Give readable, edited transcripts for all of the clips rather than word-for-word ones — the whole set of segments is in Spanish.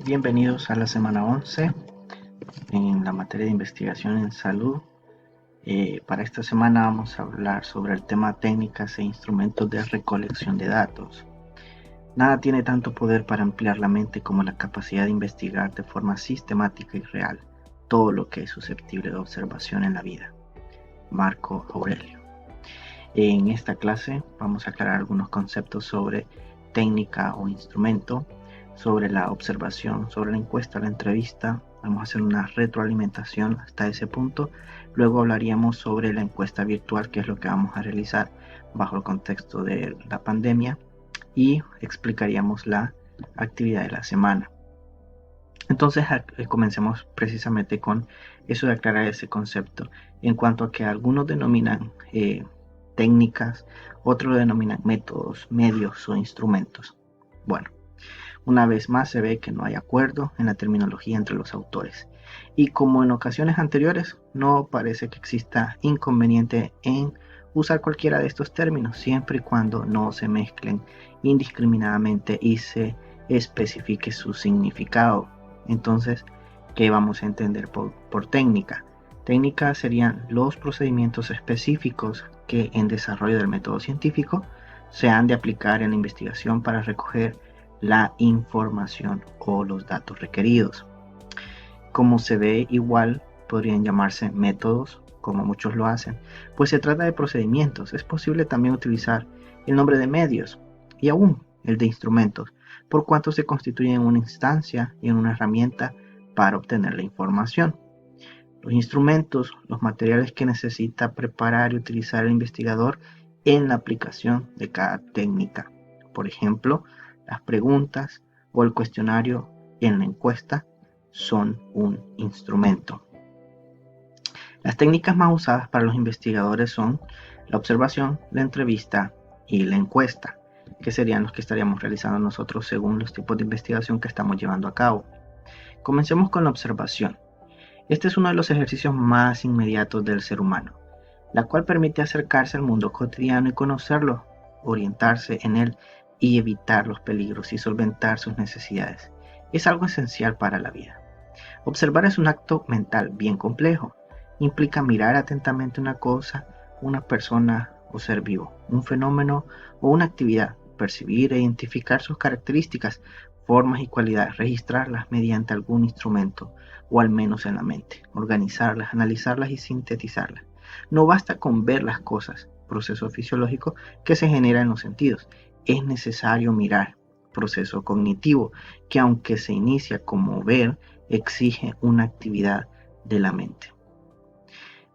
Bienvenidos a la semana 11 en la materia de investigación en salud. Para esta semana vamos a hablar sobre el tema técnicas e instrumentos de recolección de datos. Nada tiene tanto poder para ampliar la mente como la capacidad de investigar de forma sistemática y real todo lo que es susceptible de observación en la vida. Marco Aurelio. En esta clase vamos a aclarar algunos conceptos sobre técnica o instrumento, sobre la observación, sobre la encuesta, la entrevista. Vamos a hacer una retroalimentación hasta ese punto. Luego hablaríamos sobre la encuesta virtual, que es lo que vamos a realizar bajo el contexto de la pandemia, y explicaríamos la actividad de la semana. Entonces comencemos precisamente con eso de aclarar ese concepto, en cuanto a que algunos denominan técnicas, otros lo denominan métodos, medios o instrumentos. Bueno, una vez más se ve que no hay acuerdo en la terminología entre los autores, y como en ocasiones anteriores, no parece que exista inconveniente en usar cualquiera de estos términos, siempre y cuando no se mezclen indiscriminadamente y se especifique su significado. Entonces, ¿qué vamos a entender por técnica? Técnica serían los procedimientos específicos que en desarrollo del método científico se han de aplicar en la investigación para recoger la información o los datos requeridos. Como se ve, igual podrían llamarse métodos, como muchos lo hacen, pues se trata de procedimientos. Es posible también utilizar el nombre de medios y aún el de instrumentos, por cuanto se constituyen en una instancia y en una herramienta para obtener la información. Los instrumentos, los materiales que necesita preparar y utilizar el investigador en la aplicación de cada técnica. Por ejemplo, las preguntas o el cuestionario en la encuesta son un instrumento. Las técnicas más usadas para los investigadores son la observación, la entrevista y la encuesta, que serían los que estaríamos realizando nosotros según los tipos de investigación que estamos llevando a cabo. Comencemos con la observación. Este es uno de los ejercicios más inmediatos del ser humano, la cual permite acercarse al mundo cotidiano y conocerlo, orientarse en él y evitar los peligros y solventar sus necesidades. Es algo esencial para la vida. Observar es un acto mental bien complejo. Implica mirar atentamente una cosa, una persona o ser vivo, un fenómeno o una actividad, percibir e identificar sus características, formas y cualidades, registrarlas mediante algún instrumento o al menos en la mente, organizarlas, analizarlas y sintetizarlas. No basta con ver las cosas, proceso fisiológico que se genera en los sentidos. Es necesario mirar, proceso cognitivo, que aunque se inicia como ver, exige una actividad de la mente.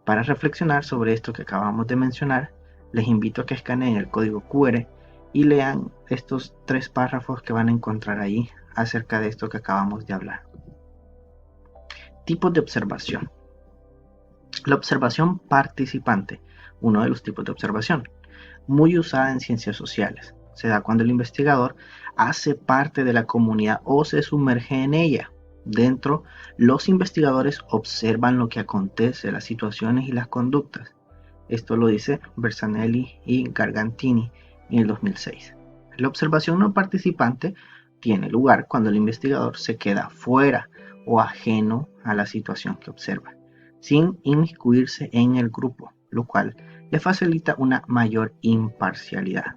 Para reflexionar sobre esto que acabamos de mencionar, les invito a que escaneen el código QR y lean estos 3 párrafos que van a encontrar ahí acerca de esto que acabamos de hablar. Tipos de observación. La observación participante, uno de los tipos de observación, muy usada en ciencias sociales. Se da cuando el investigador hace parte de la comunidad o se sumerge en ella. Dentro, los investigadores observan lo que acontece, las situaciones y las conductas. Esto lo dice Bersanelli y Gargantini en el 2006. La observación no participante tiene lugar cuando el investigador se queda fuera o ajeno a la situación que observa, sin inmiscuirse en el grupo, lo cual le facilita una mayor imparcialidad.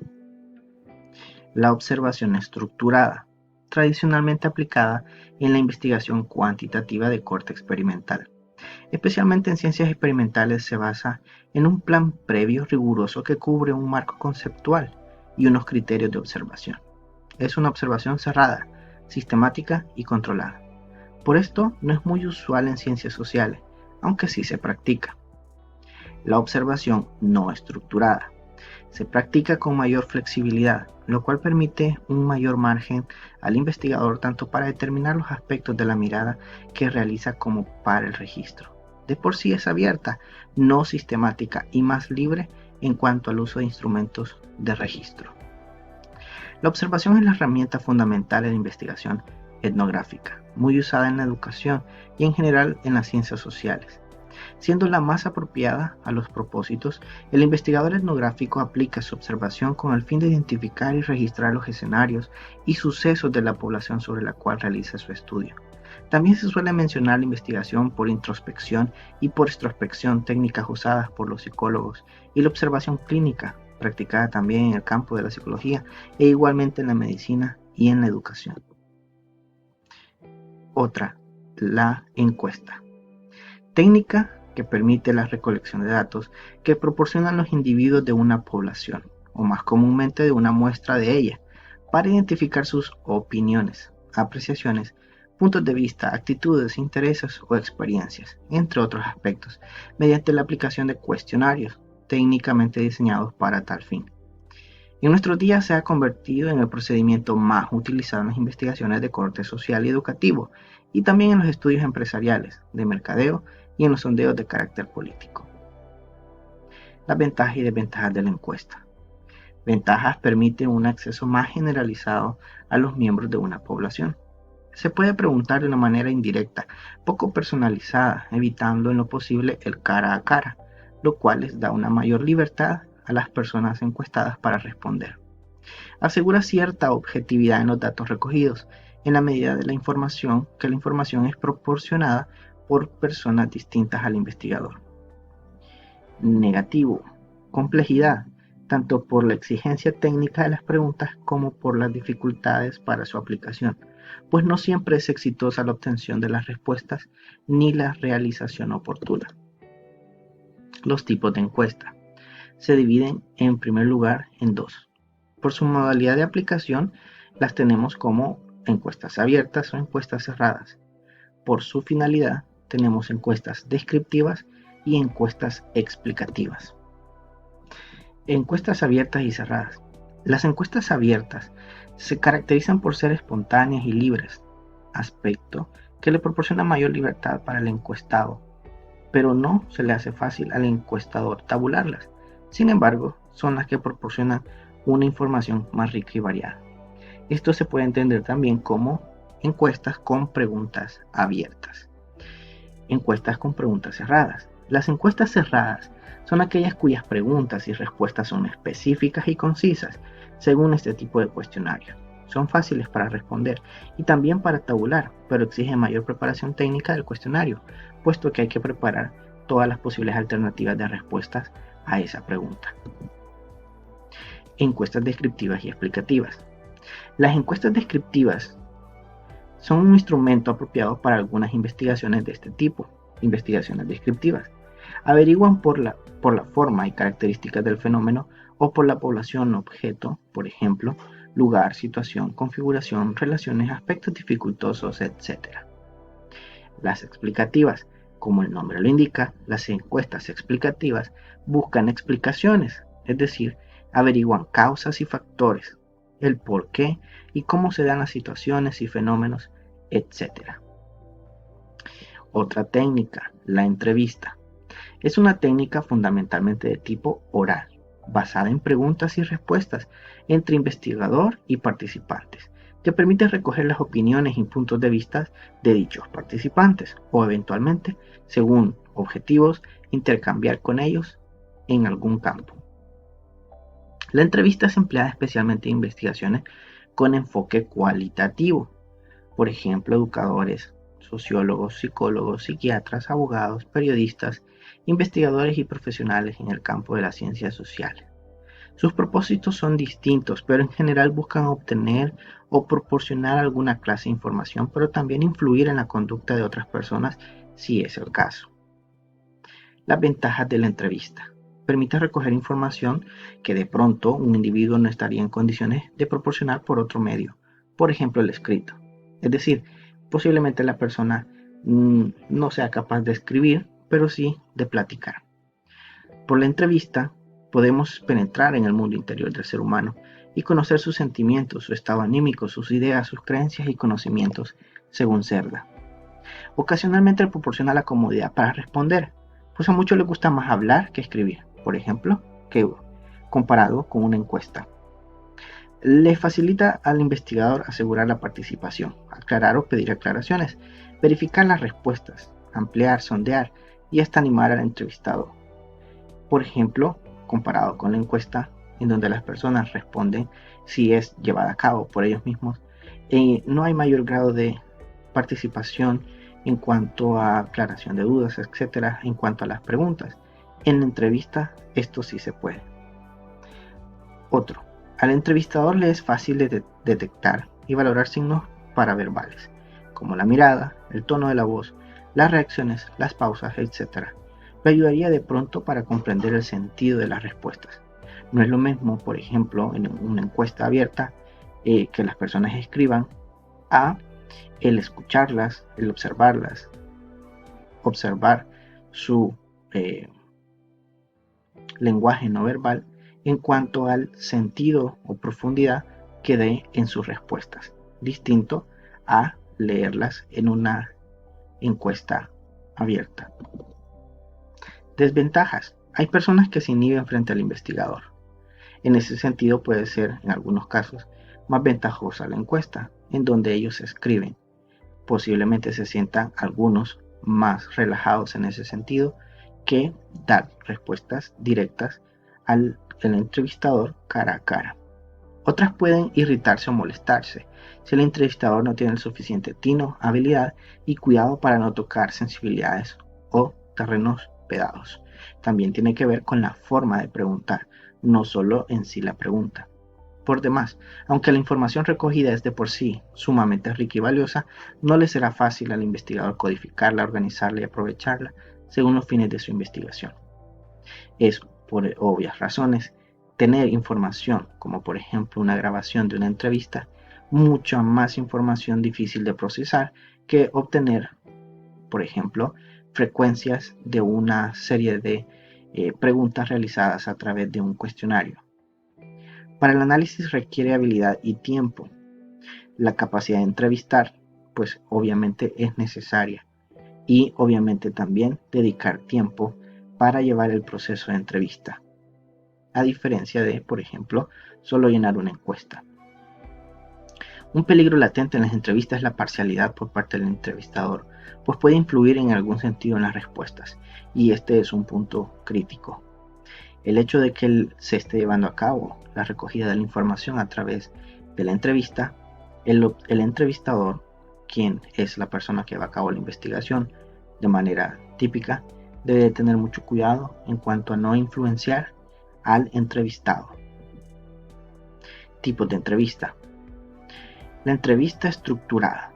La observación estructurada, tradicionalmente aplicada en la investigación cuantitativa de corte experimental. Especialmente en ciencias experimentales se basa en un plan previo riguroso que cubre un marco conceptual y unos criterios de observación. Es una observación cerrada, sistemática y controlada. Por esto no es muy usual en ciencias sociales, aunque sí se practica. La observación no estructurada se practica con mayor flexibilidad, lo cual permite un mayor margen al investigador tanto para determinar los aspectos de la mirada que realiza como para el registro. De por sí es abierta, no sistemática y más libre en cuanto al uso de instrumentos de registro. La observación es la herramienta fundamental en la investigación etnográfica, muy usada en la educación y en general en las ciencias sociales. Siendo la más apropiada a los propósitos, el investigador etnográfico aplica su observación con el fin de identificar y registrar los escenarios y sucesos de la población sobre la cual realiza su estudio. También se suele mencionar la investigación por introspección y por extrospección, técnicas usadas por los psicólogos, y la observación clínica, practicada también en el campo de la psicología e igualmente en la medicina y en la educación. Otra, la encuesta. Técnica que permite la recolección de datos que proporcionan los individuos de una población, o más comúnmente de una muestra de ella, para identificar sus opiniones, apreciaciones, puntos de vista, actitudes, intereses o experiencias, entre otros aspectos, mediante la aplicación de cuestionarios técnicamente diseñados para tal fin. En nuestros días se ha convertido en el procedimiento más utilizado en las investigaciones de corte social y educativo, y también en los estudios empresariales, de mercadeo y en los sondeos de carácter político. Las ventajas y desventajas de la encuesta. Ventajas permiten un acceso más generalizado a los miembros de una población. Se puede preguntar de una manera indirecta, poco personalizada, evitando en lo posible el cara a cara, lo cual les da una mayor libertad a las personas encuestadas para responder. Asegura cierta objetividad en los datos recogidos, en la medida de la información que la información es proporcionada por personas distintas al investigador. Negativo. Complejidad, tanto por la exigencia técnica de las preguntas como por las dificultades para su aplicación, pues no siempre es exitosa la obtención de las respuestas ni la realización oportuna. Los tipos de encuesta se dividen en primer lugar en dos. Por su modalidad de aplicación las tenemos como encuestas abiertas o encuestas cerradas. Por su finalidad tenemos encuestas descriptivas y encuestas explicativas. Encuestas abiertas y cerradas. Las encuestas abiertas se caracterizan por ser espontáneas y libres, aspecto que le proporciona mayor libertad para el encuestado, pero no se le hace fácil al encuestador tabularlas. Sin embargo, son las que proporcionan una información más rica y variada. Esto se puede entender también como encuestas con preguntas abiertas. Encuestas con preguntas cerradas. Las encuestas cerradas son aquellas cuyas preguntas y respuestas son específicas y concisas según este tipo de cuestionario. Son fáciles para responder y también para tabular, pero exigen mayor preparación técnica del cuestionario, puesto que hay que preparar todas las posibles alternativas de respuestas a esa pregunta. Encuestas descriptivas y explicativas. Las encuestas descriptivas son un instrumento apropiado para algunas investigaciones de este tipo, investigaciones descriptivas. Averiguan por la forma y características del fenómeno o por la población objeto, por ejemplo, lugar, situación, configuración, relaciones, aspectos dificultosos, etc. Las explicativas, como el nombre lo indica, las encuestas explicativas buscan explicaciones, es decir, averiguan causas y factores, el por qué y cómo se dan las situaciones y fenómenos, etc. Otra técnica, la entrevista. Es una técnica fundamentalmente de tipo oral, basada en preguntas y respuestas entre investigador y participantes, que permite recoger las opiniones y puntos de vista de dichos participantes o eventualmente, según objetivos, intercambiar con ellos en algún campo. La entrevista es empleada especialmente en investigaciones con enfoque cualitativo, por ejemplo, educadores, sociólogos, psicólogos, psiquiatras, abogados, periodistas, investigadores y profesionales en el campo de las ciencias sociales. Sus propósitos son distintos, pero en general buscan obtener o proporcionar alguna clase de información, pero también influir en la conducta de otras personas si es el caso. Las ventajas de la entrevista. Permite recoger información que de pronto un individuo no estaría en condiciones de proporcionar por otro medio, por ejemplo el escrito. Es decir, posiblemente la persona no sea capaz de escribir, pero sí de platicar. Por la entrevista podemos penetrar en el mundo interior del ser humano y conocer sus sentimientos, su estado anímico, sus ideas, sus creencias y conocimientos, según Cerda. Ocasionalmente le proporciona la comodidad para responder, pues a muchos les gusta más hablar que escribir, por ejemplo, comparado con una encuesta. Le facilita al investigador asegurar la participación, aclarar o pedir aclaraciones, verificar las respuestas, ampliar, sondear y hasta animar al entrevistado. Por ejemplo, comparado con la encuesta, en donde las personas responden si es llevada a cabo por ellos mismos, no hay mayor grado de participación en cuanto a aclaración de dudas, etcétera, en cuanto a las preguntas. En la entrevista, esto sí se puede. Otro, al entrevistador le es fácil detectar y valorar signos paraverbales, como la mirada, el tono de la voz, las reacciones, las pausas, etc. Le ayudaría de pronto para comprender el sentido de las respuestas. No es lo mismo, por ejemplo, en una encuesta abierta, que las personas escriban, a el escucharlas, el observarlas, observar su lenguaje no verbal en cuanto al sentido o profundidad que dé en sus respuestas, distinto a leerlas en una encuesta abierta. Desventajas. Hay personas que se inhiben frente al investigador. En ese sentido puede ser, en algunos casos, más ventajosa la encuesta, en donde ellos escriben. Posiblemente se sientan algunos más relajados en ese sentido que dar respuestas directas al entrevistador cara a cara. Otras pueden irritarse o molestarse si el entrevistador no tiene el suficiente tino, habilidad y cuidado para no tocar sensibilidades o terrenos pesados. También tiene que ver con la forma de preguntar, no solo en sí la pregunta. Por demás, aunque la información recogida es de por sí sumamente rica y valiosa, no le será fácil al investigador codificarla, organizarla y aprovecharla según los fines de su investigación. Es, por obvias razones, tener información, como por ejemplo una grabación de una entrevista, mucha más información difícil de procesar que obtener, por ejemplo, frecuencias de una serie de preguntas realizadas a través de un cuestionario. Para el análisis requiere habilidad y tiempo. La capacidad de entrevistar, pues obviamente es necesaria. Y obviamente también dedicar tiempo para llevar el proceso de entrevista. A diferencia de, por ejemplo, solo llenar una encuesta. Un peligro latente en las entrevistas es la parcialidad por parte del entrevistador, pues puede influir en algún sentido en las respuestas. Y este es un punto crítico. El hecho de que se esté llevando a cabo la recogida de la información a través de la entrevista, el entrevistador, quien es la persona que va a cabo la investigación de manera típica, debe tener mucho cuidado en cuanto a no influenciar al entrevistado. Tipos de entrevista. La entrevista estructurada.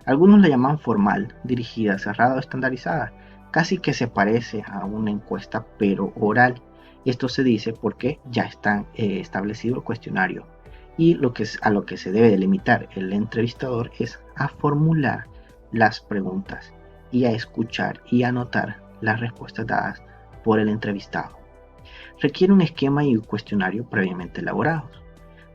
Algunos la llaman formal, dirigida, cerrada o estandarizada. Casi que se parece a una encuesta pero oral. Esto se dice porque ya está establecido el cuestionario y a lo que se debe delimitar el entrevistador es a formular las preguntas y a escuchar y anotar las respuestas dadas por el entrevistado. Requiere un esquema y un cuestionario previamente elaborados.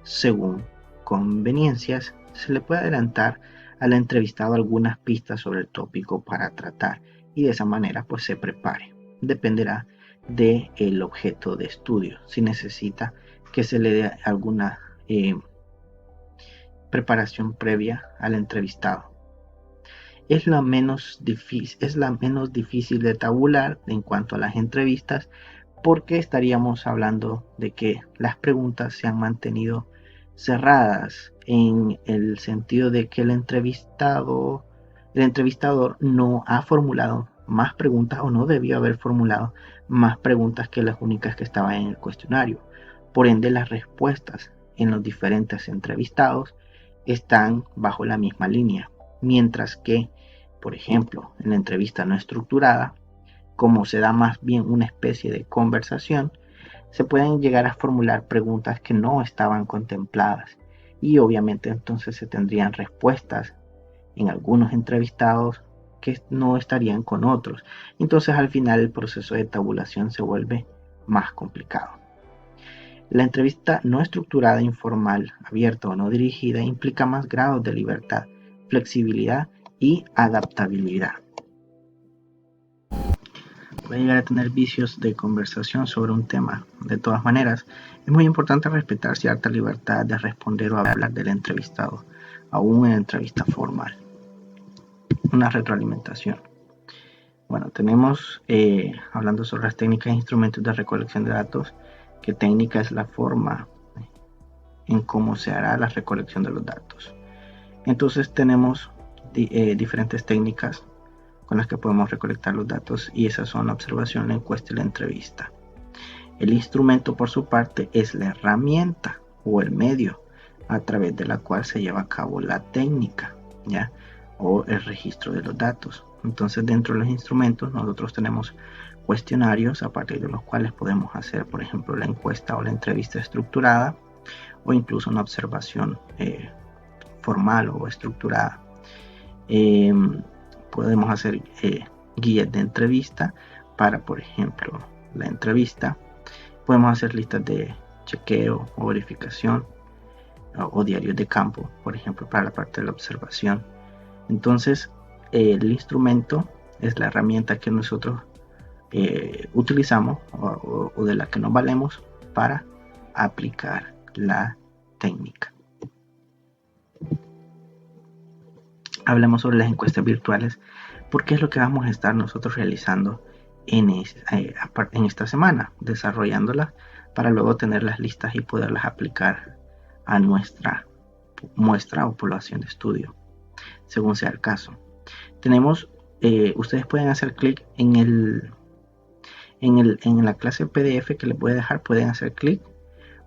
Según conveniencias, se le puede adelantar al entrevistado algunas pistas sobre el tópico para tratar y de esa manera pues se prepare. Dependerá del objeto de estudio, si necesita que se le dé alguna preparación previa al entrevistado. Es la menos difícil de tabular en cuanto a las entrevistas, porque estaríamos hablando de que las preguntas se han mantenido cerradas en el sentido de que el entrevistador no ha formulado más preguntas o no debió haber formulado más preguntas que las únicas que estaban en el cuestionario. Por ende, las respuestas en los diferentes entrevistados están bajo la misma línea, mientras que, por ejemplo, en la entrevista no estructurada, como se da más bien una especie de conversación, se pueden llegar a formular preguntas que no estaban contempladas y obviamente entonces se tendrían respuestas en algunos entrevistados que no estarían con otros. Entonces al final el proceso de tabulación se vuelve más complicado. La entrevista no estructurada, informal, abierta o no dirigida implica más grados de libertad, flexibilidad y adaptabilidad. Puede llegar a tener vicios de conversación sobre un tema. De todas maneras, es muy importante respetar cierta libertad de responder o hablar del entrevistado, aún en entrevista formal. Una retroalimentación. Bueno, tenemos, hablando sobre las técnicas e instrumentos de recolección de datos, que técnica es la forma en cómo se hará la recolección de los datos. Entonces tenemos diferentes técnicas con las que podemos recolectar los datos, y esas son la observación, la encuesta y la entrevista. El instrumento, por su parte, es la herramienta o el medio a través de la cual se lleva a cabo la técnica, ¿ya? O el registro de los datos. Entonces, dentro de los instrumentos nosotros tenemos cuestionarios a partir de los cuales podemos hacer, por ejemplo, la encuesta o la entrevista estructurada, o incluso una observación formal o estructurada. Podemos hacer guías de entrevista para, por ejemplo, la entrevista. Podemos hacer listas de chequeo o verificación, o diarios de campo, por ejemplo, para la parte de la observación. Entonces, el instrumento es la herramienta que nosotros utilizamos o de la que nos valemos para aplicar la técnica. Hablemos sobre las encuestas virtuales, porque es lo que vamos a estar nosotros realizando en esta semana, desarrollándolas para luego tenerlas listas y poderlas aplicar a nuestra muestra o población de estudio, según sea el caso. Tenemos, ustedes pueden hacer clic en la clase PDF que les voy a dejar, pueden hacer clic,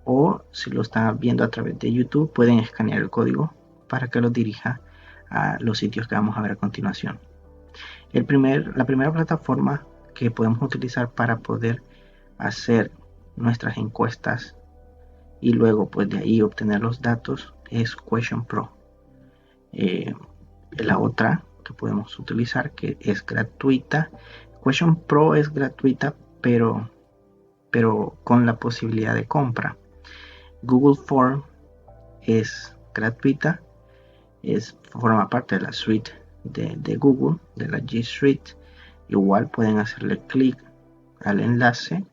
o si lo están viendo a través de YouTube, pueden escanear el código para que los dirija a los sitios que vamos a ver a continuación. La primera plataforma que podemos utilizar para poder hacer nuestras encuestas y luego pues de ahí obtener los datos es Question Pro. La otra que podemos utilizar, que es gratuita, Question Pro es gratuita, pero con la posibilidad de compra. Google Form es gratuita, forma parte de la suite de Google, de la G Suite. Igual pueden hacerle clic al enlace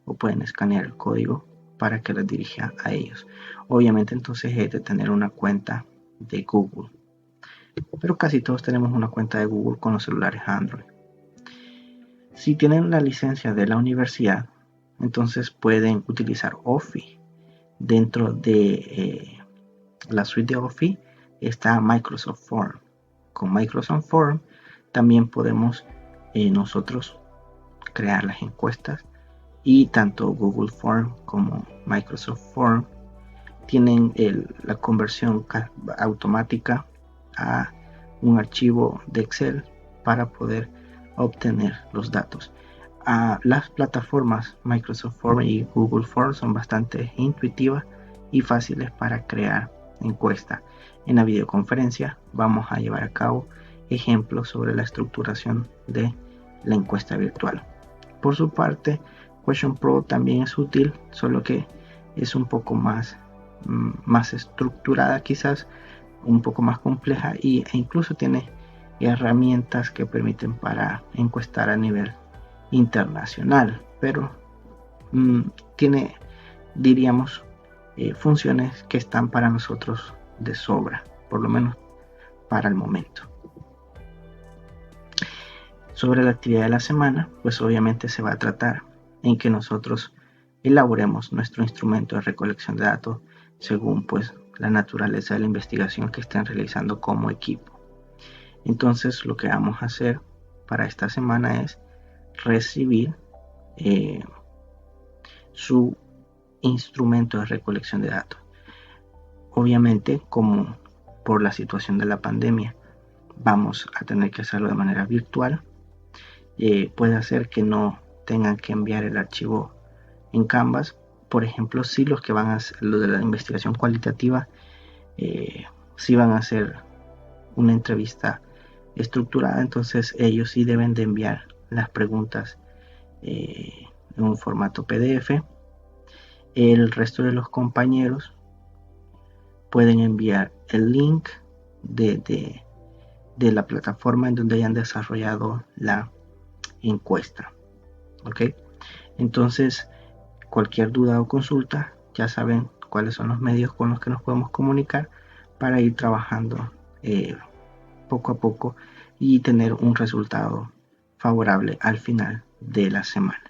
o pueden escanear el código para que les dirija a ellos. Obviamente entonces es de tener una cuenta de Google, pero casi todos tenemos una cuenta de Google con los celulares Android. Si tienen la licencia de la universidad, entonces pueden utilizar Office. Dentro de la suite de Office está Microsoft Form. Con Microsoft Form también podemos nosotros crear las encuestas, y tanto Google Form como Microsoft Form tienen la conversión automática a un archivo de Excel para poder obtener los datos. Las plataformas Microsoft Form y Google Form son bastante intuitivas y fáciles para crear encuesta. En la videoconferencia vamos a llevar a cabo ejemplos sobre la estructuración de la encuesta virtual. Por su parte, Question Pro también es útil, solo que es un poco más estructurada, quizás un poco más compleja, e incluso tiene herramientas que permiten para encuestar a nivel internacional, pero tiene, diríamos, funciones que están para nosotros de sobra, por lo menos para el momento. Sobre la actividad de la semana, pues obviamente se va a tratar en que nosotros elaboremos nuestro instrumento de recolección de datos según pues la naturaleza de la investigación que estén realizando como equipo. Entonces lo que vamos a hacer para esta semana es recibir su instrumento de recolección de datos. Obviamente, como por la situación de la pandemia vamos a tener que hacerlo de manera virtual, puede hacer que no tengan que enviar el archivo en Canvas. Por ejemplo, si los que van a hacer lo de la investigación cualitativa, si van a hacer una entrevista estructurada, entonces ellos sí deben de enviar las preguntas en un formato PDF. El resto de los compañeros pueden enviar el link de la plataforma en donde hayan desarrollado la encuesta. ¿Ok? Entonces, cualquier duda o consulta, ya saben cuáles son los medios con los que nos podemos comunicar para ir trabajando poco a poco y tener un resultado favorable al final de la semana.